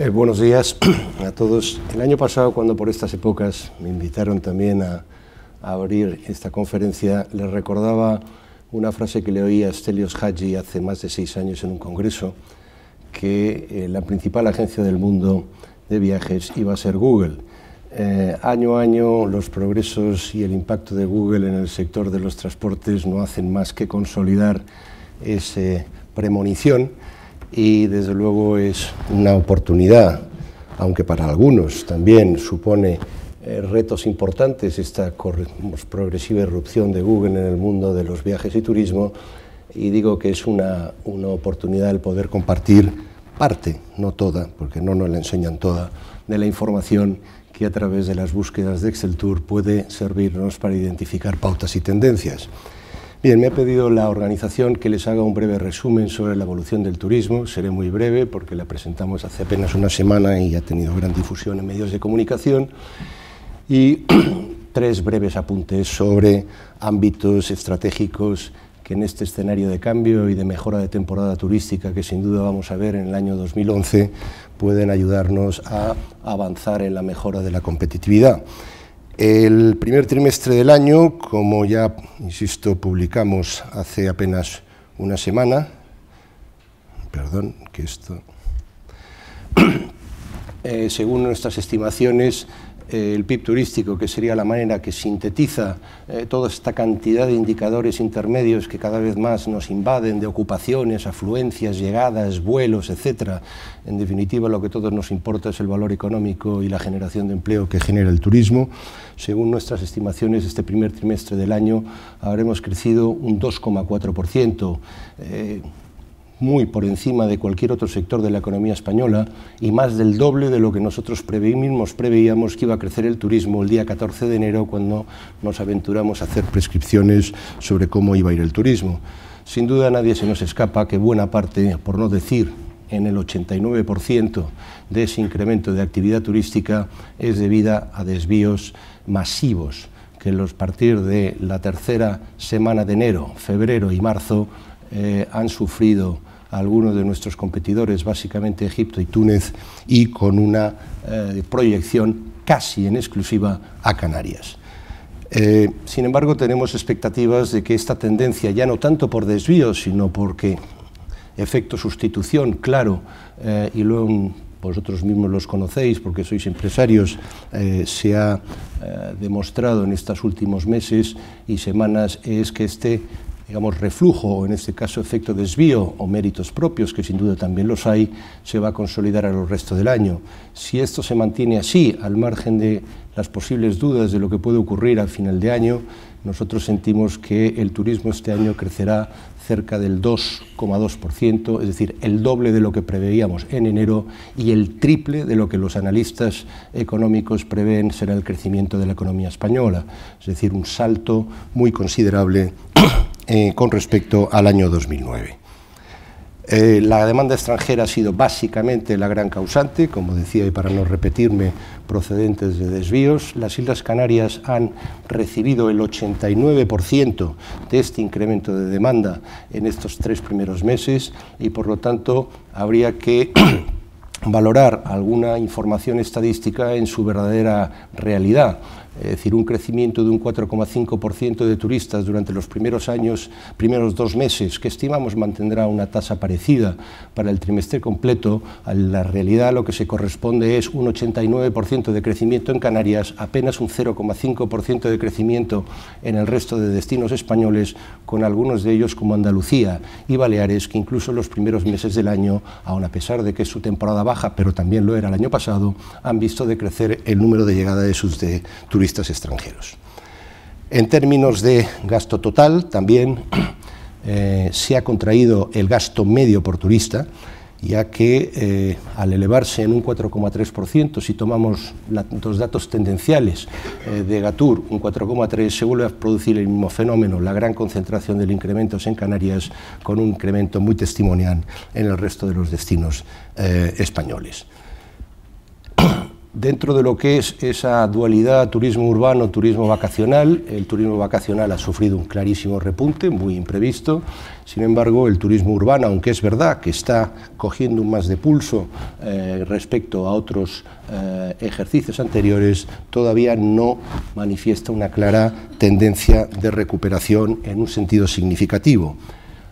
Buenos días a todos. El año pasado, cuando por estas épocas me invitaron también a abrir esta conferencia, les recordaba una frase que le oí a Stelios Hagi hace más de 6 años en un congreso, que la principal agencia del mundo de viajes iba a ser Google. Año a año los progresos y el impacto de Google en el sector de los transportes no hacen más que consolidar esa premonición, y desde luego es una oportunidad, aunque para algunos también supone retos importantes esta progresiva irrupción de Google en el mundo de los viajes y turismo, y digo que es una oportunidad el poder compartir parte, no toda, porque no nos la enseñan toda, de la información que a través de las búsquedas de Excel Tour puede servirnos para identificar pautas y tendencias. Bien, me ha pedido la organización que les haga un breve resumen sobre la evolución del turismo. Seré muy breve porque la presentamos hace apenas una semana y ha tenido gran difusión en medios de comunicación. Y 3 breves apuntes sobre ámbitos estratégicos que en este escenario de cambio y de mejora de temporada turística que sin duda vamos a ver en el año 2011 pueden ayudarnos a avanzar en la mejora de la competitividad. El primer trimestre del año, como ya, insisto, publicamos hace apenas una semana, según nuestras estimaciones, el PIB turístico, que sería la manera que sintetiza toda esta cantidad de indicadores intermedios que cada vez más nos invaden, de ocupaciones, afluencias, llegadas, vuelos, etcétera. En definitiva, lo que a todos nos importa es el valor económico y la generación de empleo que genera el turismo. Según nuestras estimaciones, este primer trimestre del año habremos crecido un 2,4%, muy por encima de cualquier otro sector de la economía española y más del doble de lo que nosotros preveíamos que iba a crecer el turismo el día 14 de enero cuando nos aventuramos a hacer prescripciones sobre cómo iba a ir el turismo. Sin duda a nadie se nos escapa que buena parte, por no decir en el 89% de ese incremento de actividad turística es debida a desvíos masivos que a partir de la tercera semana de enero, febrero y marzo han sufrido algunos de nuestros competidores, básicamente Egipto y Túnez, y con una proyección casi en exclusiva a Canarias. Sin embargo, tenemos expectativas de que esta tendencia, ya no tanto por desvíos, sino porque efecto sustitución, claro, y luego vosotros mismos los conocéis porque sois empresarios, se ha demostrado en estos últimos meses y semanas, es que este reflujo, o en este caso efecto desvío o méritos propios, que sin duda también los hay, se va a consolidar a lo resto del año. Si esto se mantiene así, al margen de las posibles dudas de lo que puede ocurrir al final de año, nosotros sentimos que el turismo este año crecerá cerca del 2,2%, es decir, el doble de lo que preveíamos en enero y el triple de lo que los analistas económicos prevén será el crecimiento de la economía española, es decir, un salto muy considerable con respecto al año 2009. La demanda extranjera ha sido básicamente la gran causante, como decía, y para no repetirme, procedentes de desvíos. Las Islas Canarias han recibido el 89% de este incremento de demanda en estos 3 primeros meses y, por lo tanto, habría que valorar alguna información estadística en su verdadera realidad. Es decir, un crecimiento de un 4,5% de turistas durante los primeros 2 meses, que estimamos mantendrá una tasa parecida para el trimestre completo. A la realidad lo que se corresponde es un 89% de crecimiento en Canarias, apenas un 0,5% de crecimiento en el resto de destinos españoles, con algunos de ellos como Andalucía y Baleares, que incluso en los primeros meses del año, aun a pesar de que es su temporada baja, pero también lo era el año pasado, han visto decrecer el número de llegada de sus turistas extranjeros. En términos de gasto total, también se ha contraído el gasto medio por turista, ya que al elevarse en un 4,3%, si tomamos los datos tendenciales de Gatur, un 4,3%, se vuelve a producir el mismo fenómeno, la gran concentración de incrementos en Canarias, con un incremento muy testimonial en el resto de los destinos españoles. Dentro de lo que es esa dualidad turismo urbano, turismo vacacional, el turismo vacacional ha sufrido un clarísimo repunte, muy imprevisto. Sin embargo, el turismo urbano, aunque es verdad que está cogiendo un más de pulso respecto a otros ejercicios anteriores, todavía no manifiesta una clara tendencia de recuperación en un sentido significativo.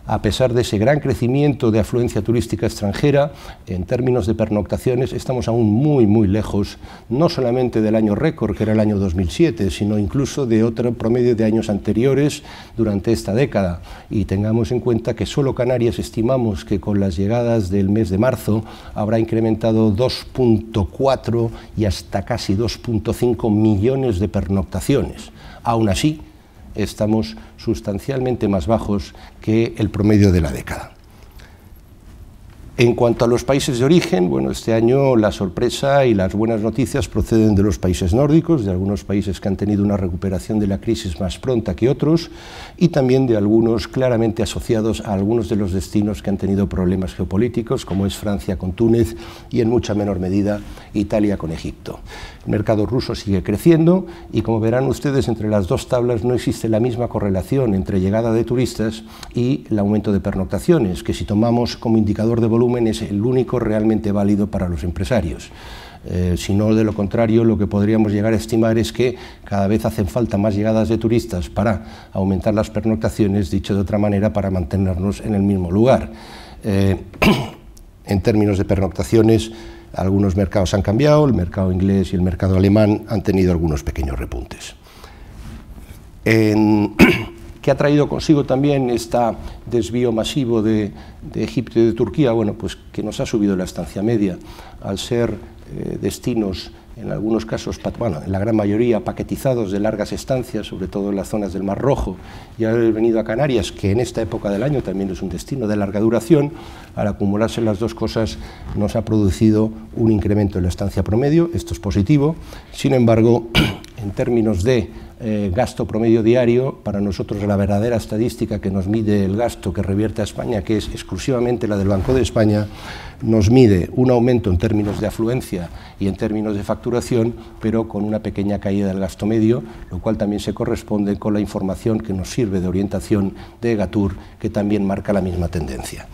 A pesar de ese gran crecimiento de afluencia turística extranjera, en términos de pernoctaciones estamos aún muy lejos, no solamente del año récord, que era el año 2007, sino incluso de otro promedio de años anteriores durante esta década. Y tengamos en cuenta que solo Canarias estimamos que con las llegadas del mes de marzo habrá incrementado 2,4 y hasta casi 2,5 millones de pernoctaciones. Aún así, estamos sustancialmente más bajos que el promedio de la década. En cuanto a los países de origen, bueno, este año la sorpresa y las buenas noticias proceden de los países nórdicos, de algunos países que han tenido una recuperación de la crisis más pronta que otros, y también de algunos claramente asociados a algunos de los destinos que han tenido problemas geopolíticos, como es Francia con Túnez y en mucha menor medida Italia con Egipto. El mercado ruso sigue creciendo y, como verán ustedes, entre las dos tablas no existe la misma correlación entre llegada de turistas y el aumento de pernoctaciones, que si tomamos como indicador de volumen es el único realmente válido para los empresarios. Si no, de lo contrario, lo que podríamos llegar a estimar es que cada vez hacen falta más llegadas de turistas para aumentar las pernoctaciones, dicho de otra manera, para mantenernos en el mismo lugar. En términos de pernoctaciones, algunos mercados han cambiado, el mercado inglés y el mercado alemán han tenido algunos pequeños repuntes. ¿Qué ha traído consigo también este desvío masivo de Egipto y de Turquía? Bueno, pues que nos ha subido la estancia media, al ser destinos, en algunos casos, bueno, en la gran mayoría, paquetizados de largas estancias, sobre todo en las zonas del Mar Rojo, y haber venido a Canarias, que en esta época del año también es un destino de larga duración. Al acumularse las dos cosas nos ha producido un incremento en la estancia promedio, esto es positivo. Sin embargo, en términos de gasto promedio diario, para nosotros la verdadera estadística que nos mide el gasto que revierte a España, que es exclusivamente la del Banco de España, nos mide un aumento en términos de afluencia y en términos de facturación, pero con una pequeña caída del gasto medio, lo cual también se corresponde con la información que nos sirve de orientación de Egatur, que también marca la misma tendencia.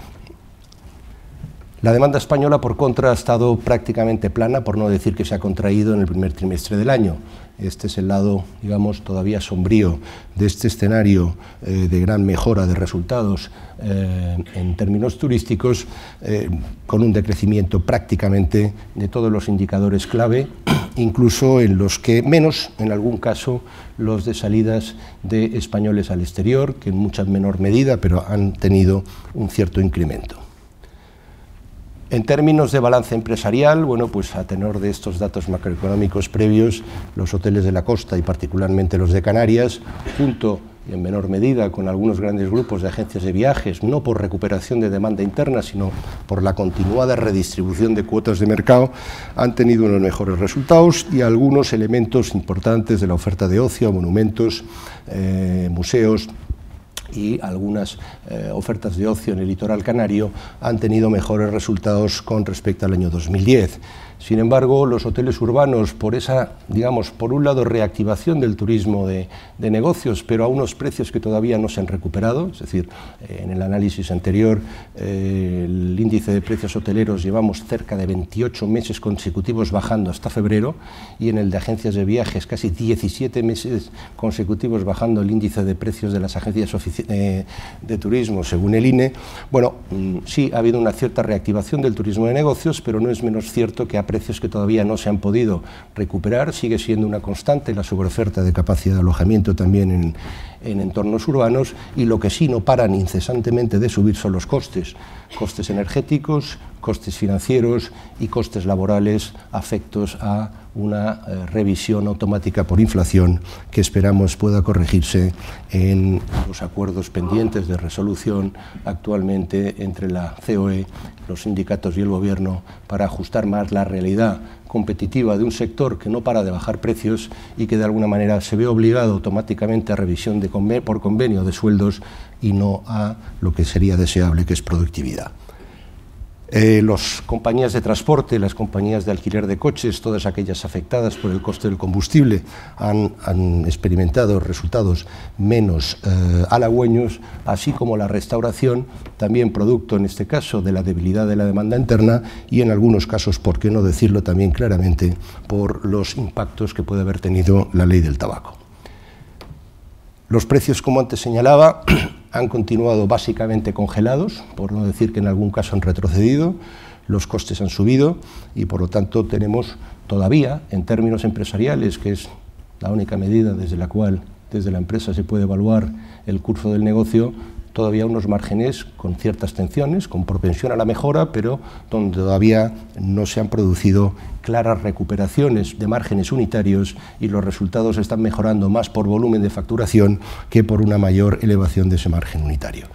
La demanda española, por contra, ha estado prácticamente plana, por no decir que se ha contraído en el primer trimestre del año. Este es el lado, digamos, todavía sombrío de este escenario de gran mejora de resultados en términos turísticos, con un decrecimiento prácticamente de todos los indicadores clave, incluso en los que menos, en algún caso, los de salidas de españoles al exterior, que en mucha menor medida, pero han tenido un cierto incremento. En términos de balance empresarial, bueno, pues a tenor de estos datos macroeconómicos previos, los hoteles de la costa y particularmente los de Canarias, junto y en menor medida con algunos grandes grupos de agencias de viajes, no por recuperación de demanda interna, sino por la continuada redistribución de cuotas de mercado, han tenido unos mejores resultados, y algunos elementos importantes de la oferta de ocio, monumentos, museos y algunas ofertas de ocio en el litoral canario han tenido mejores resultados con respecto al año 2010. Sin embargo, los hoteles urbanos, por esa, digamos, por un lado, reactivación del turismo de negocios, pero a unos precios que todavía no se han recuperado, es decir, en el análisis anterior, el índice de precios hoteleros llevamos cerca de 28 meses consecutivos bajando hasta febrero, y en el de agencias de viajes casi 17 meses consecutivos bajando el índice de precios de las agencias de turismo, según el INE. Bueno, sí ha habido una cierta reactivación del turismo de negocios, pero no es menos cierto que a precios que todavía no se han podido recuperar. Sigue siendo una constante la sobreoferta de capacidad de alojamiento también en entornos urbanos, y lo que sí no paran incesantemente de subir son los costes energéticos, costes financieros y costes laborales, afectos a una revisión automática por inflación que esperamos pueda corregirse en los acuerdos pendientes de resolución actualmente entre la COE, los sindicatos y el Gobierno, para ajustar más la realidad competitiva de un sector que no para de bajar precios y que de alguna manera se ve obligado automáticamente a revisión por convenio de sueldos y no a lo que sería deseable, que es productividad. Las compañías de transporte, las compañías de alquiler de coches, todas aquellas afectadas por el coste del combustible, han experimentado resultados menos halagüeños, así como la restauración, también producto en este caso de la debilidad de la demanda interna y en algunos casos, por qué no decirlo también claramente, por los impactos que puede haber tenido la ley del tabaco. Los precios, como antes señalaba, han continuado básicamente congelados, por no decir que en algún caso han retrocedido, los costes han subido y por lo tanto tenemos todavía, en términos empresariales, que es la única medida desde la cual desde la empresa se puede evaluar el curso del negocio, todavía unos márgenes con ciertas tensiones, con propensión a la mejora, pero donde todavía no se han producido claras recuperaciones de márgenes unitarios y los resultados están mejorando más por volumen de facturación que por una mayor elevación de ese margen unitario.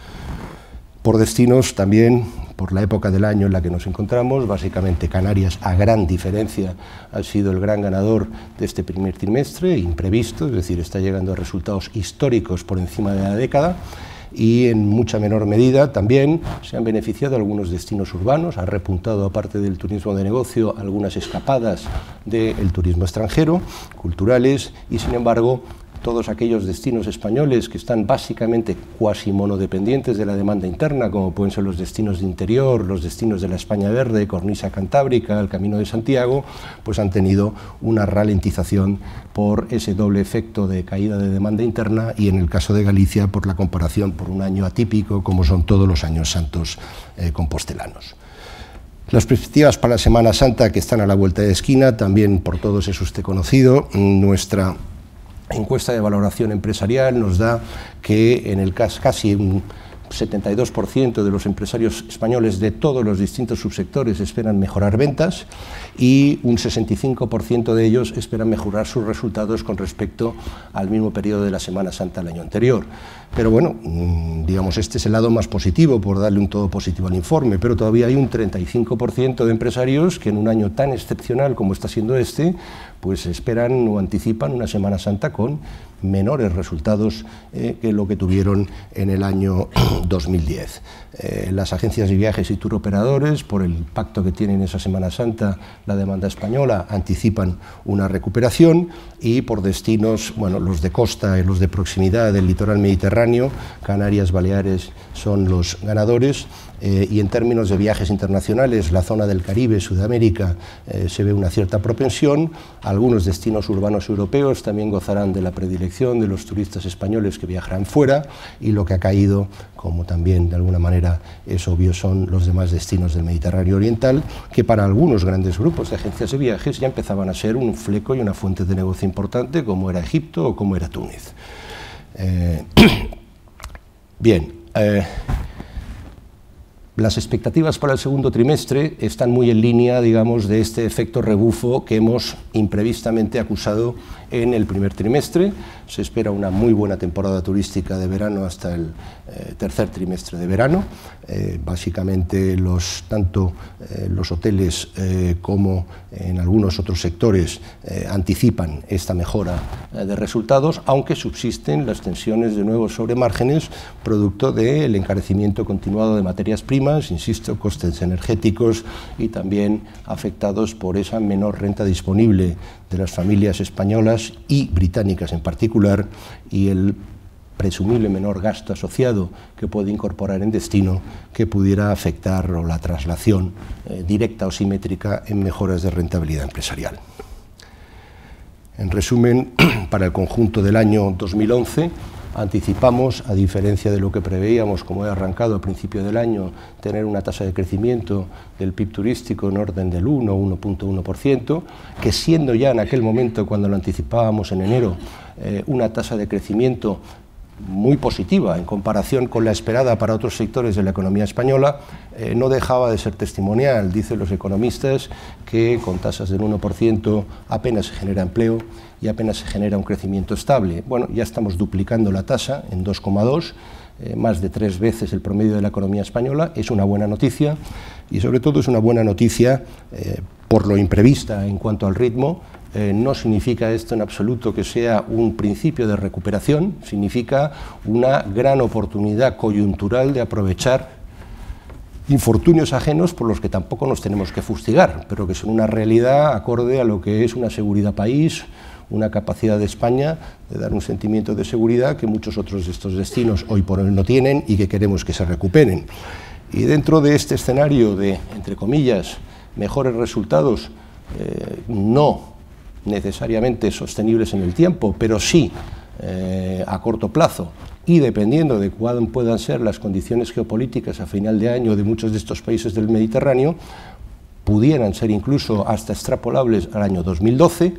Por destinos también, por la época del año en la que nos encontramos, básicamente Canarias, a gran diferencia, ha sido el gran ganador de este primer trimestre, imprevisto, es decir, está llegando a resultados históricos por encima de la década, y en mucha menor medida también se han beneficiado algunos destinos urbanos, ha repuntado aparte del turismo de negocio algunas escapadas del turismo extranjero, culturales, y sin embargo todos aquellos destinos españoles que están básicamente cuasi monodependientes de la demanda interna, como pueden ser los destinos de interior, los destinos de la España Verde, Cornisa Cantábrica, el Camino de Santiago, pues han tenido una ralentización por ese doble efecto de caída de demanda interna y en el caso de Galicia por la comparación por un año atípico como son todos los años santos compostelanos. Las perspectivas para la Semana Santa que están a la vuelta de esquina, también por todos es usted conocido, nuestra encuesta de valoración empresarial nos da que en el casi un 72% de los empresarios españoles de todos los distintos subsectores esperan mejorar ventas y un 65% de ellos esperan mejorar sus resultados con respecto al mismo periodo de la Semana Santa del año anterior. Pero bueno, digamos, este es el lado más positivo, por darle un todo positivo al informe, pero todavía hay un 35% de empresarios que en un año tan excepcional como está siendo este, pues esperan o anticipan una Semana Santa con menores resultados que lo que tuvieron en el año 2010. Las agencias de viajes y turoperadores, por el pacto que tienen esa Semana Santa, la demanda española, anticipan una recuperación y por destinos, bueno, los de costa y los de proximidad del litoral mediterráneo, Canarias, Baleares son los ganadores. Y en términos de viajes internacionales, la zona del Caribe, Sudamérica, se ve una cierta propensión. Algunos destinos urbanos europeos también gozarán de la predilección de los turistas españoles que viajarán fuera y lo que ha caído, como también de alguna manera es obvio, son los demás destinos del Mediterráneo Oriental, que para algunos grandes grupos de agencias de viajes ya empezaban a ser un fleco y una fuente de negocio importante, como era Egipto o como era Túnez. Bien. Las expectativas para el segundo trimestre están muy en línea, digamos, de este efecto rebufo que hemos imprevistamente acusado en el primer trimestre. Se espera una muy buena temporada turística de verano hasta el tercer trimestre de verano. Básicamente tanto los hoteles como en algunos otros sectores anticipan esta mejora de resultados, aunque subsisten las tensiones de nuevo sobre márgenes, producto del encarecimiento continuado de materias primas, insisto, costes energéticos y también afectados por esa menor renta disponible de las familias españolas y británicas en particular y el presumible menor gasto asociado que puede incorporar en destino que pudiera afectar o la traslación directa o simétrica en mejoras de rentabilidad empresarial. En resumen, para el conjunto del año 2011, anticipamos, a diferencia de lo que preveíamos, como he arrancado al principio del año, tener una tasa de crecimiento del PIB turístico en orden del 1,1%, que siendo ya en aquel momento, cuando lo anticipábamos en enero, una tasa de crecimiento muy positiva en comparación con la esperada para otros sectores de la economía española, no dejaba de ser testimonial. Dicen los economistas que con tasas del 1% apenas se genera empleo y apenas se genera un crecimiento estable. Bueno, ya estamos duplicando la tasa en 2,2, más de 3 veces el promedio de la economía española. Es una buena noticia y sobre todo es una buena noticia por lo imprevista en cuanto al ritmo. No significa esto en absoluto que sea un principio de recuperación, significa una gran oportunidad coyuntural de aprovechar infortunios ajenos por los que tampoco nos tenemos que fustigar, pero que son una realidad acorde a lo que es una seguridad país, una capacidad de España de dar un sentimiento de seguridad que muchos otros de estos destinos hoy por hoy no tienen y que queremos que se recuperen. Y dentro de este escenario de, entre comillas, mejores resultados, no necesariamente sostenibles en el tiempo, pero sí a corto plazo, y dependiendo de cuáles puedan ser las condiciones geopolíticas a final de año de muchos de estos países del Mediterráneo, pudieran ser incluso hasta extrapolables al año 2012,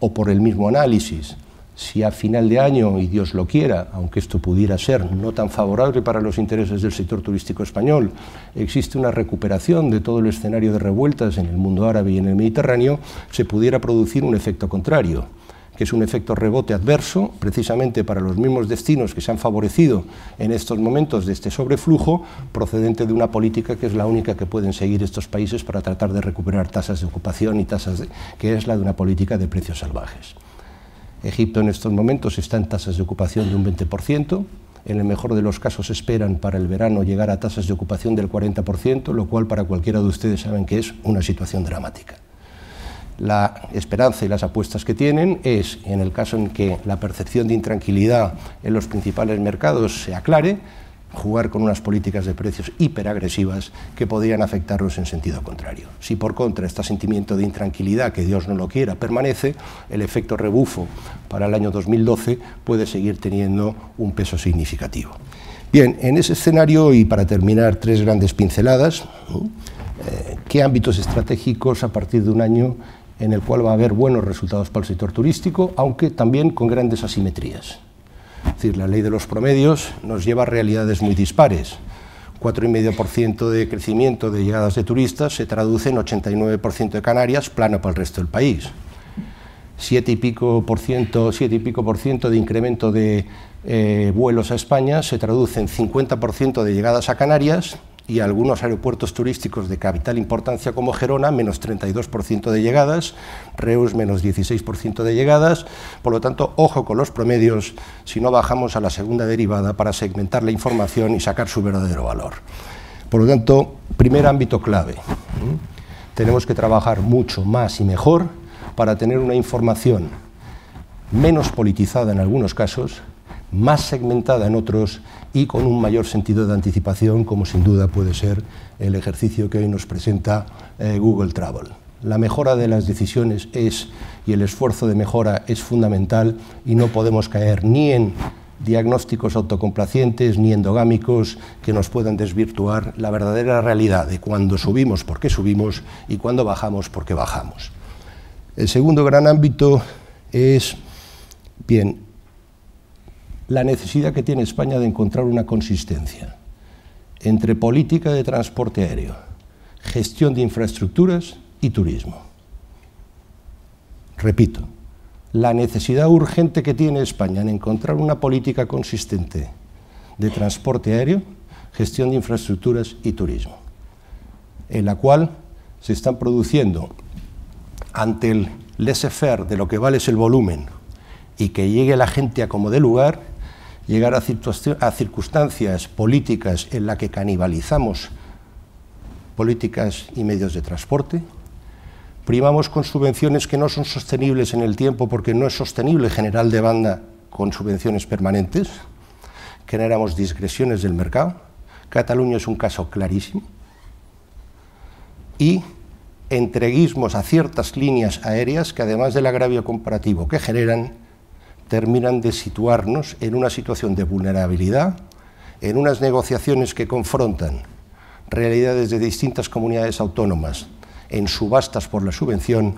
o por el mismo análisis, si a final de año, y Dios lo quiera, aunque esto pudiera ser no tan favorable para los intereses del sector turístico español, existe una recuperación de todo el escenario de revueltas en el mundo árabe y en el Mediterráneo, se pudiera producir un efecto contrario, que es un efecto rebote adverso, precisamente para los mismos destinos que se han favorecido en estos momentos de este sobreflujo, procedente de una política que es la única que pueden seguir estos países para tratar de recuperar tasas de ocupación y que es la de una política de precios salvajes. Egipto en estos momentos está en tasas de ocupación de un 20%, en el mejor de los casos esperan para el verano llegar a tasas de ocupación del 40%, lo cual para cualquiera de ustedes saben que es una situación dramática. La esperanza y las apuestas que tienen es, en el caso en que la percepción de intranquilidad en los principales mercados se aclare, jugar con unas políticas de precios hiperagresivas que podrían afectarlos en sentido contrario. Si por contra este sentimiento de intranquilidad, que Dios no lo quiera, permanece, el efecto rebufo para el año 2012 puede seguir teniendo un peso significativo. Bien, en ese escenario, y para terminar, tres grandes pinceladas, ¿qué ámbitos estratégicos a partir de un año en el cual va a haber buenos resultados para el sector turístico, aunque también con grandes asimetrías? Es decir, la ley de los promedios nos lleva a realidades muy dispares. 4,5% de crecimiento de llegadas de turistas se traduce en 89% de Canarias, plano para el resto del país. 7 y pico por ciento de incremento de vuelos a España se traduce en 50% de llegadas a Canarias, y algunos aeropuertos turísticos de capital importancia como Gerona, menos 32% de llegadas, Reus, menos 16% de llegadas. Por lo tanto, ojo con los promedios si no bajamos a la segunda derivada para segmentar la información y sacar su verdadero valor. Por lo tanto, primer ámbito clave. Tenemos que trabajar mucho más y mejor para tener una información menos politizada en algunos casos, más segmentada en otros y con un mayor sentido de anticipación, como sin duda puede ser el ejercicio que hoy nos presenta Google Travel. La mejora de las decisiones y el esfuerzo de mejora es fundamental, y no podemos caer ni en diagnósticos autocomplacientes ni endogámicos que nos puedan desvirtuar la verdadera realidad de cuando subimos, por qué subimos, y cuando bajamos, por qué bajamos. El segundo gran ámbito es, bien, la necesidad que tiene España de encontrar una consistencia entre política de transporte aéreo, gestión de infraestructuras y turismo. Repito, la necesidad urgente que tiene España en encontrar una política consistente de transporte aéreo, gestión de infraestructuras y turismo, en la cual se están produciendo, ante el laissez-faire de lo que vale es el volumen y que llegue la gente a como dé lugar, llegar a circunstancias políticas en las que canibalizamos políticas y medios de transporte, primamos con subvenciones que no son sostenibles en el tiempo porque no es sostenible generar demanda con subvenciones permanentes, generamos disgresiones del mercado. Cataluña es un caso clarísimo, y entreguismos a ciertas líneas aéreas que, además del agravio comparativo que generan, terminan de situarnos en una situación de vulnerabilidad, en unas negociaciones que confrontan realidades de distintas comunidades autónomas en subastas por la subvención,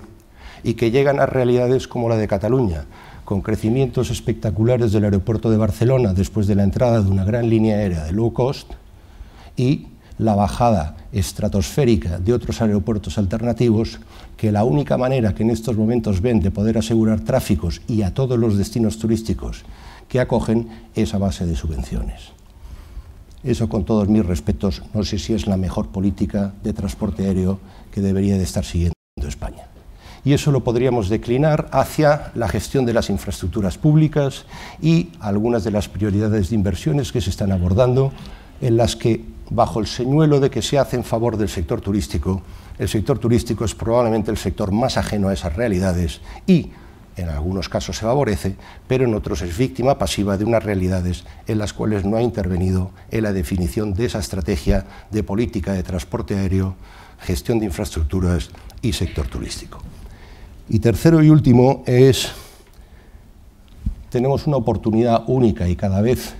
y que llegan a realidades como la de Cataluña, con crecimientos espectaculares del aeropuerto de Barcelona después de la entrada de una gran línea aérea de low cost, y la bajada estratosférica de otros aeropuertos alternativos, que la única manera que en estos momentos ven de poder asegurar tráficos y a todos los destinos turísticos que acogen es a base de subvenciones. Eso, con todos mis respetos, no sé si es la mejor política de transporte aéreo que debería de estar siguiendo España. Y eso lo podríamos declinar hacia la gestión de las infraestructuras públicas y algunas de las prioridades de inversiones que se están abordando en las que, bajo el señuelo de que se hace en favor del sector turístico, el sector turístico es probablemente el sector más ajeno a esas realidades y, en algunos casos se favorece, pero en otros es víctima pasiva de unas realidades en las cuales no ha intervenido en la definición de esa estrategia de política de transporte aéreo, gestión de infraestructuras y sector turístico. Y tercero y último tenemos una oportunidad única y cada vez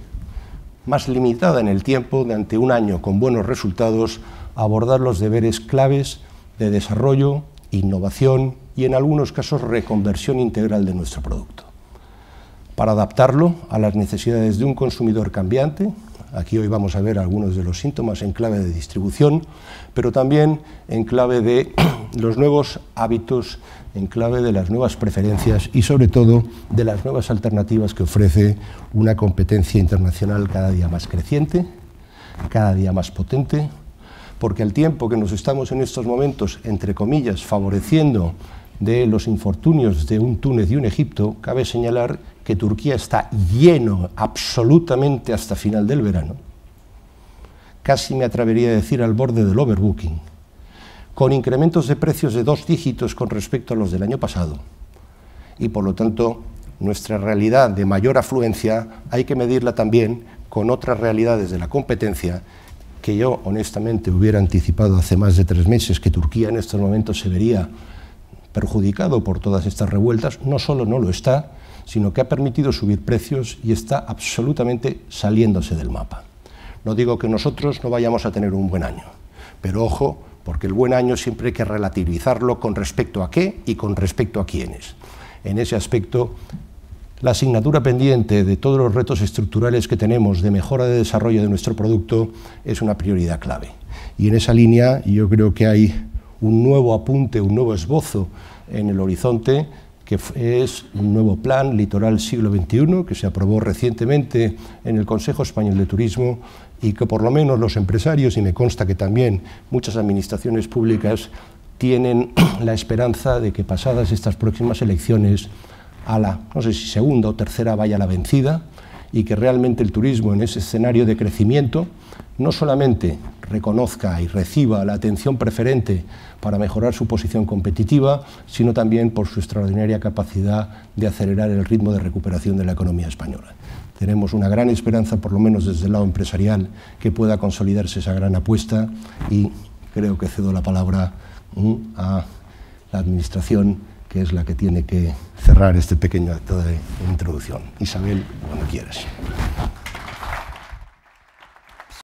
más limitada en el tiempo, de ante un año con buenos resultados, abordar los deberes claves de desarrollo, innovación y en algunos casos reconversión integral de nuestro producto, para adaptarlo a las necesidades de un consumidor cambiante. Aquí hoy vamos a ver algunos de los síntomas en clave de distribución, pero también en clave de los nuevos hábitos, en clave de las nuevas preferencias y sobre todo de las nuevas alternativas que ofrece una competencia internacional cada día más creciente, cada día más potente, porque al tiempo que nos estamos en estos momentos, entre comillas, favoreciendo de los infortunios de un Túnez y un Egipto, cabe señalar que Turquía está lleno absolutamente hasta final del verano, casi me atrevería a decir al borde del overbooking, con incrementos de precios de 2 dígitos con respecto a los del año pasado, y por lo tanto nuestra realidad de mayor afluencia hay que medirla también con otras realidades de la competencia que yo honestamente hubiera anticipado hace más de 3 meses que Turquía en estos momentos se vería perjudicado por todas estas revueltas. No solo no lo está, sino que ha permitido subir precios y está absolutamente saliéndose del mapa. No digo que nosotros no vayamos a tener un buen año, pero ojo, porque el buen año siempre hay que relativizarlo con respecto a qué y con respecto a quiénes. En ese aspecto, la asignatura pendiente de todos los retos estructurales que tenemos de mejora de desarrollo de nuestro producto es una prioridad clave. Y en esa línea yo creo que hay un nuevo apunte, un nuevo esbozo en el horizonte, que es un nuevo plan Litoral Siglo XXI, que se aprobó recientemente en el Consejo Español de Turismo y que por lo menos los empresarios, y me consta que también muchas administraciones públicas, tienen la esperanza de que pasadas estas próximas elecciones, a la, no sé si segunda o tercera vaya la vencida, y que realmente el turismo en ese escenario de crecimiento no solamente reconozca y reciba la atención preferente para mejorar su posición competitiva, sino también por su extraordinaria capacidad de acelerar el ritmo de recuperación de la economía española. Tenemos una gran esperanza, por lo menos desde el lado empresarial, que pueda consolidarse esa gran apuesta y creo que cedo la palabra a la Administración, que es la que tiene que cerrar este pequeño acto de introducción. Isabel, cuando quieras.